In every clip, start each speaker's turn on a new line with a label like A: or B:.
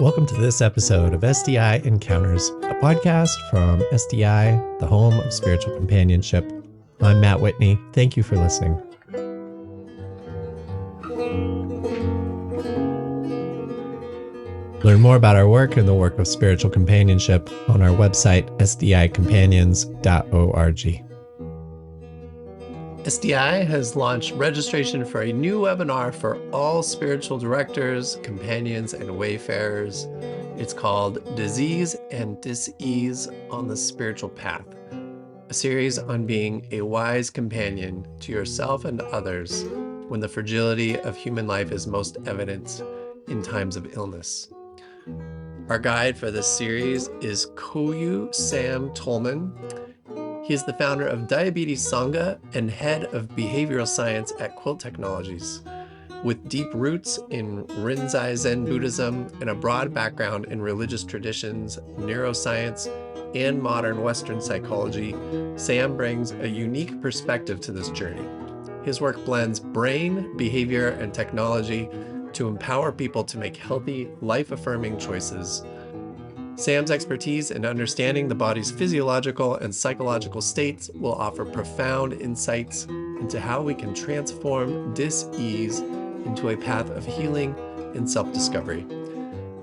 A: Welcome to this episode of SDI Encounters, a podcast from SDI, the home of spiritual companionship. I'm Matt Whitney. Thank you for listening. Learn more about our work and the work of spiritual companionship on our website, sdicompanions.org. SDI has launched registration for a new webinar for all spiritual directors, companions, and wayfarers. It's called Disease and Dis-ease on the Spiritual Path, a series on being a wise companion to yourself and others when the fragility of human life is most evident in times of illness. Our guide for this series is Kō Sam Tullman. He is the founder of DiabetesSangha and head of behavioral science at Quilt Technologies. With deep roots in Rinzai Zen Buddhism and a broad background in religious traditions, neuroscience, and modern Western psychology, Sam brings a unique perspective to this journey. His work blends brain, behavior, and technology to empower people to make healthy, life-affirming choices. Sam's expertise in understanding the body's physiological and psychological states will offer profound insights into how we can transform dis-ease into a path of healing and self-discovery.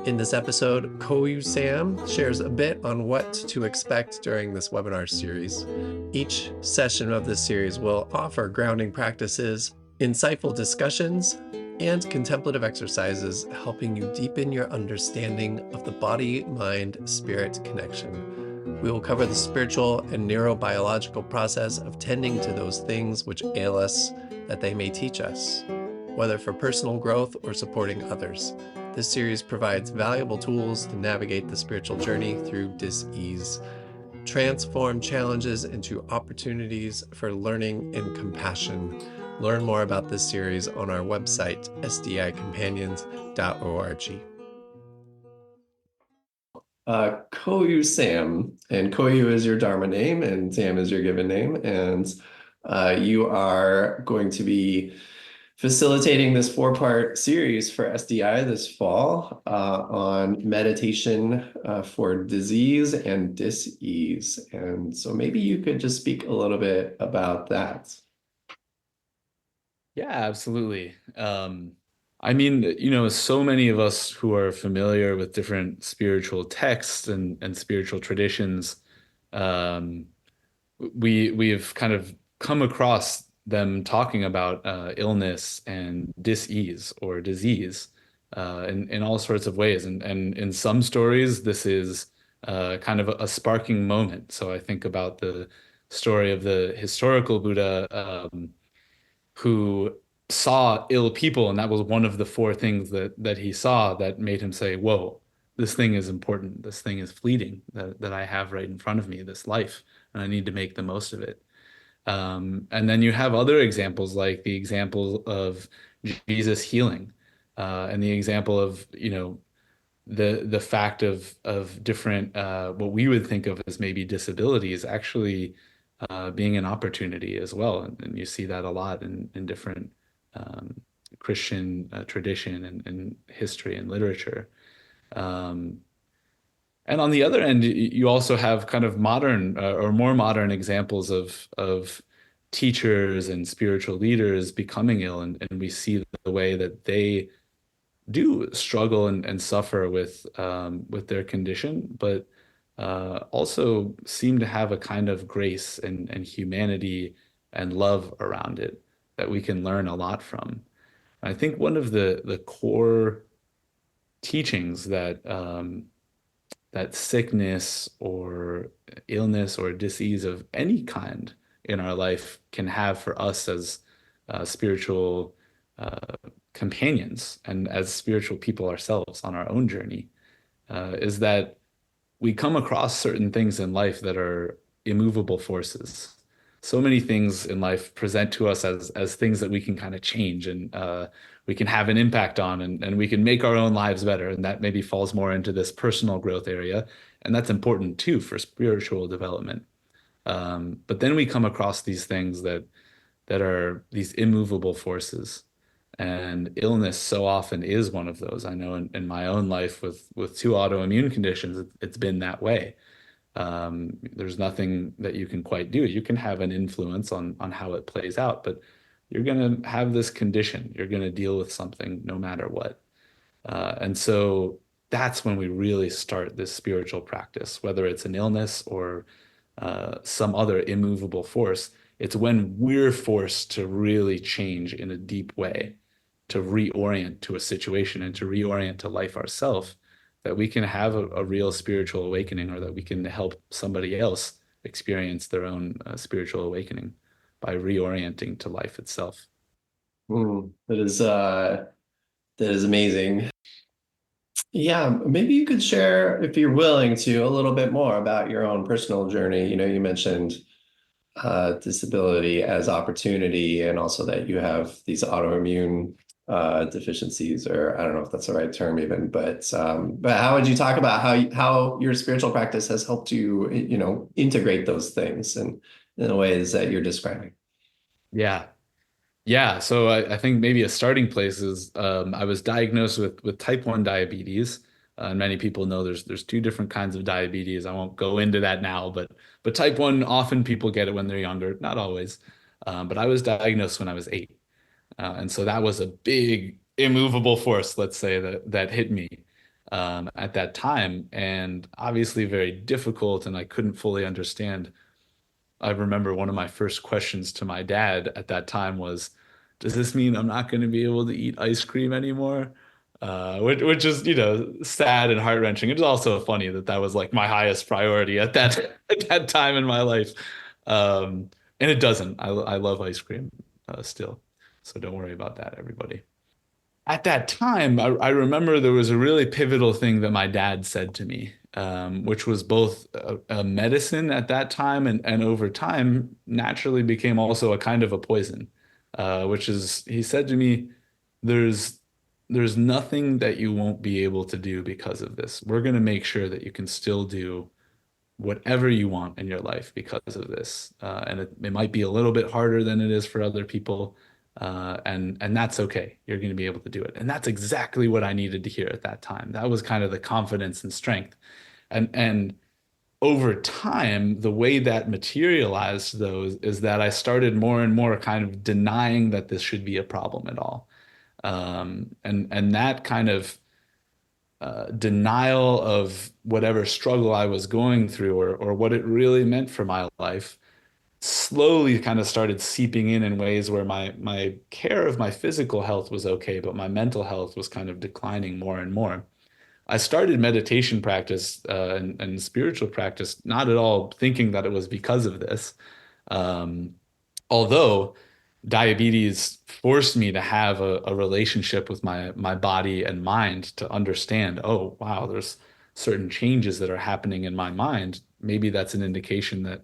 A: In this episode, Kō Sam shares a bit on what to expect during this webinar series. Each session of this series will offer grounding practices, insightful discussions, and contemplative exercises helping you deepen your understanding of the body-mind-spirit connection. We will cover the spiritual and neurobiological process of tending to those things which ail us that they may teach us, whether for personal growth or supporting others. This series provides valuable tools to navigate the spiritual journey through dis-ease, transform challenges into opportunities for learning and compassion. Learn more about this series on our website, sdicompanions.org. Kō Sam, and Kō is your Dharma name, and Sam is your given name, and you are going to be facilitating this four-part series for SDI this fall on meditation for disease and dis-ease. And so maybe you could just speak a little bit about that.
B: Yeah, absolutely. I mean, so many of us who are familiar with different spiritual texts and spiritual traditions, we've kind of come across them talking about illness and dis-ease or disease in all sorts of ways. And in some stories, this is kind of a sparking moment. So I think about the story of the historical Buddha who saw ill people, and that was one of the four things that he saw that made him say, whoa, this thing is important. This thing is fleeting that I have right in front of me, this life, and I need to make the most of it. And then you have other examples, like the example of Jesus healing, and the example of, the fact of different what we would think of as maybe disabilities actually being an opportunity as well. And you see that a lot in different Christian tradition and history and literature. And on the other end, you also have kind of modern or more modern examples of teachers and spiritual leaders becoming ill, and we see the way that they do struggle and suffer with their condition, but also seem to have a kind of grace and humanity and love around it that we can learn a lot from. I think one of the core teachings that sickness or illness or disease of any kind in our life can have for us as spiritual companions and as spiritual people ourselves on our own journey is that we come across certain things in life that are immovable forces. So many things in life present to us as things that we can kind of change and we can have an impact on, and we can make our own lives better. And that maybe falls more into this personal growth area. And that's important too for spiritual development. But then we come across these things that are these immovable forces. And illness so often is one of those. I know in my own life with two autoimmune conditions, it's been that way. There's nothing that you can quite do. You can have an influence on how it plays out, but you're going to have this condition. You're going to deal with something no matter what. And so that's when we really start this spiritual practice, whether it's an illness or some other immovable force. It's when we're forced to really change in a deep way, to reorient to a situation and to reorient to life ourselves, that we can have a real spiritual awakening, or that we can help somebody else experience their own spiritual awakening by reorienting to life itself.
A: That is amazing. Yeah, maybe you could share, if you're willing to, a little bit more about your own personal journey. You mentioned disability as opportunity, and also that you have these autoimmune deficiencies, or I don't know if that's the right term even, but how would you talk about how your spiritual practice has helped you, integrate those things and in the ways that you're describing?
B: Yeah. Yeah, so I think maybe a starting place is I was diagnosed with type 1 diabetes. And many people know there's two different kinds of diabetes. I won't go into that now, but type 1, often people get it when they're younger, not always. But I was diagnosed when I was 8. And so that was a big immovable force, let's say, that hit me at that time, and obviously very difficult, and I couldn't fully understand. I remember one of my first questions to my dad at that time was, "Does this mean I'm not going to be able to eat ice cream anymore?" Which is, sad and heart-wrenching. It's also funny that that was like my highest priority at that at that time in my life. And it doesn't. I love ice cream still, so don't worry about that, everybody. At that time, I remember there was a really pivotal thing that my dad said to me, which was both a medicine at that time, and over time naturally became also a kind of a poison, which is, he said to me, there's there's nothing that you won't be able to do because of this. We're going to make sure that you can still do whatever you want in your life because of this. And it might be a little bit harder than it is for other people. And that's okay. You're going to be able to do it. And that's exactly what I needed to hear at that time. That was kind of the confidence and strength. And over time, the way that materialized those is that I started more and more kind of denying that this should be a problem at all. And that kind of denial of whatever struggle I was going through, or what it really meant for my life, slowly kind of started seeping in ways where my care of my physical health was okay, but my mental health was kind of declining more and more. I started meditation practice and spiritual practice, not at all thinking that it was because of this. Um, Although diabetes forced me to have a relationship with my body and mind, to understand, oh, wow, there's certain changes that are happening in my mind. Maybe that's an indication that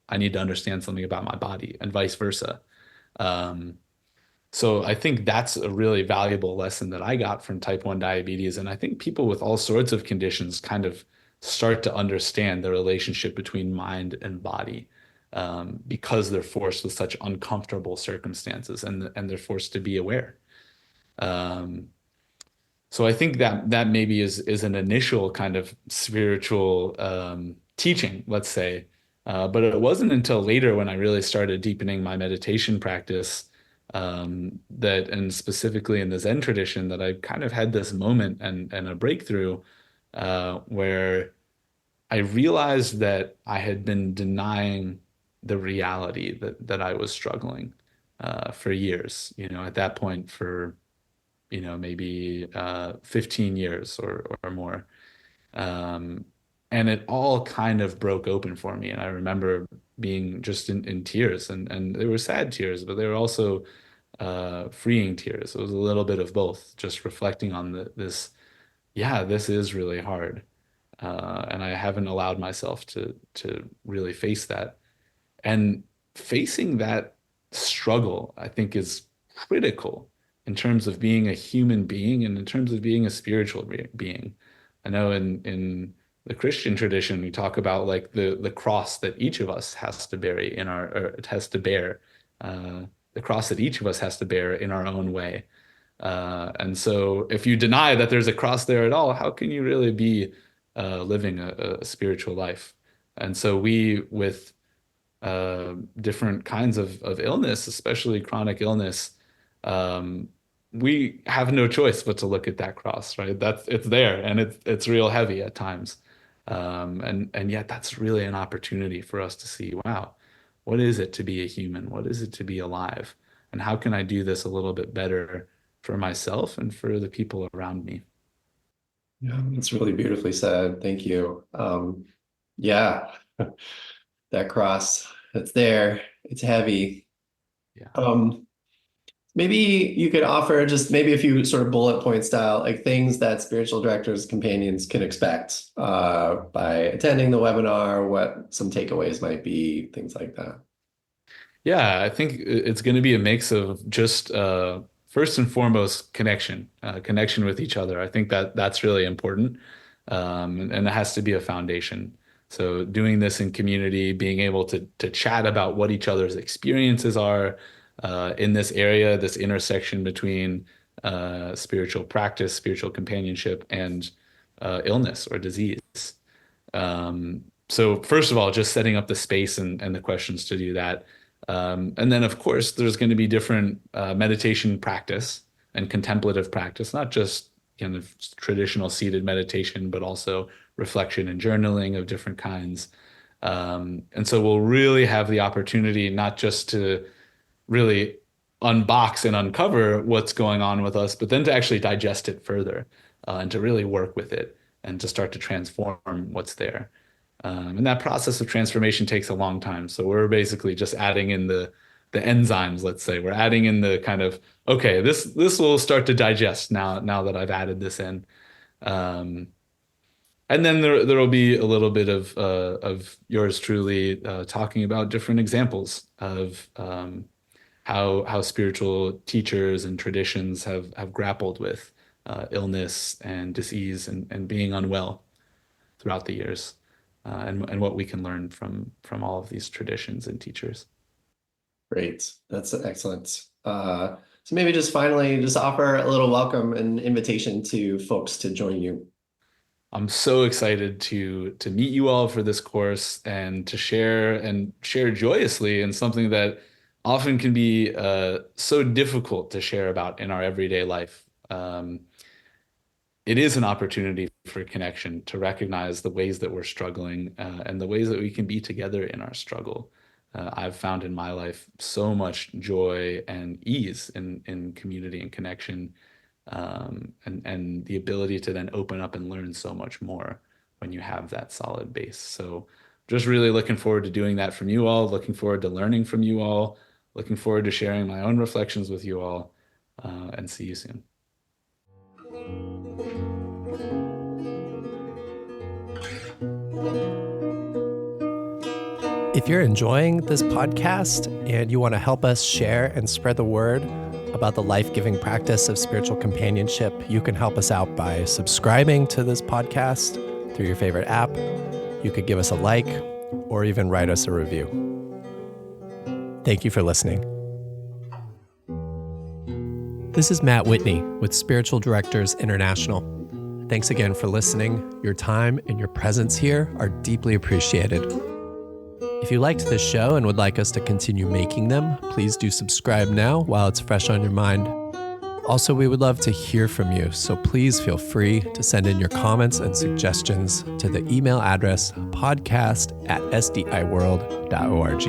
B: I need to understand something about my body, and vice versa. Um, so I think that's a really valuable lesson that I got from type 1 diabetes. And I think people with all sorts of conditions kind of start to understand the relationship between mind and body, because they're forced with such uncomfortable circumstances, and they're forced to be aware. Um, so I think that maybe is an initial kind of spiritual teaching, let's say. But it wasn't until later, when I really started deepening my meditation practice, and specifically in the Zen tradition, that I kind of had this moment and a breakthrough, where I realized that I had been denying the reality that I was struggling for years. At that point, for maybe 15 years or more. Um, and it all kind of broke open for me. And I remember being just in tears, and they were sad tears, but they were also freeing tears. It was a little bit of both, just reflecting on yeah, this is really hard. And I haven't allowed myself to really face that. And facing that struggle, I think, is critical in terms of being a human being and in terms of being a spiritual being. I know in the Christian tradition, we talk about like the cross that each of us has to bear in our, or it has to bear, the cross that each of us has to bear in our own way. And so if you deny that there's a cross there at all, how can you really be living a spiritual life? And so we, with different kinds of illness, especially chronic illness, um, we have no choice but to look at that cross, right? It's there and it's real heavy at times. And yet that's really an opportunity for us to see, wow, what is it to be a human? What is it to be alive? And how can I do this a little bit better for myself and for the people around me?
A: Yeah, that's really beautifully said. Thank you. Yeah, that cross, it's there. It's heavy.
B: Yeah.
A: Um, Maybe you could offer just maybe a few sort of bullet point style, like things that spiritual directors, companions can expect by attending the webinar, what some takeaways might be, things like that.
B: Yeah, I think it's going to be a mix of just first and foremost connection with each other. I think that that's really important, and it has to be a foundation. So doing this in community, being able to chat about what each other's experiences are in this area, this intersection between spiritual practice, spiritual companionship, and illness or disease. So first of all, just setting up the space and the questions to do that. And then, of course, there's going to be different meditation practice and contemplative practice, not just kind of traditional seated meditation, but also reflection and journaling of different kinds. And so we'll really have the opportunity not just to really unbox and uncover what's going on with us, but then to actually digest it further and to really work with it and to start to transform what's there. And that process of transformation takes a long time. So we're basically just adding in the enzymes, let's say. We're adding in the kind of, okay, this will start to digest now that I've added this in. Um, and then there will be a little bit of yours truly talking about different examples of how spiritual teachers and traditions have grappled with illness and disease and being unwell throughout the years, and what we can learn from all of these traditions and teachers.
A: Great. That's excellent. So maybe just finally just offer a little welcome and invitation to folks to join you.
B: I'm so excited to meet you all for this course and to share joyously in something that often can be so difficult to share about in our everyday life. It is an opportunity for connection to recognize the ways that we're struggling and the ways that we can be together in our struggle. I've found in my life so much joy and ease in community and connection, and the ability to then open up and learn so much more when you have that solid base. So just really looking forward to doing that from you all, looking forward to learning from you all, looking forward to sharing my own reflections with you all, and see you soon.
A: If you're enjoying this podcast and you want to help us share and spread the word about the life-giving practice of spiritual companionship, you can help us out by subscribing to this podcast through your favorite app. You could give us a like or even write us a review. Thank you for listening. This is Matt Whitney with Spiritual Directors International. Thanks again for listening. Your time and your presence here are deeply appreciated. If you liked this show and would like us to continue making them, please do subscribe now while it's fresh on your mind. Also, we would love to hear from you, so please feel free to send in your comments and suggestions to the email address podcast@sdiworld.org.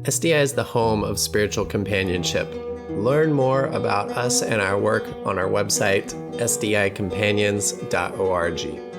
A: SDI is the home of spiritual companionship. Learn more about us and our work on our website, sdicompanions.org.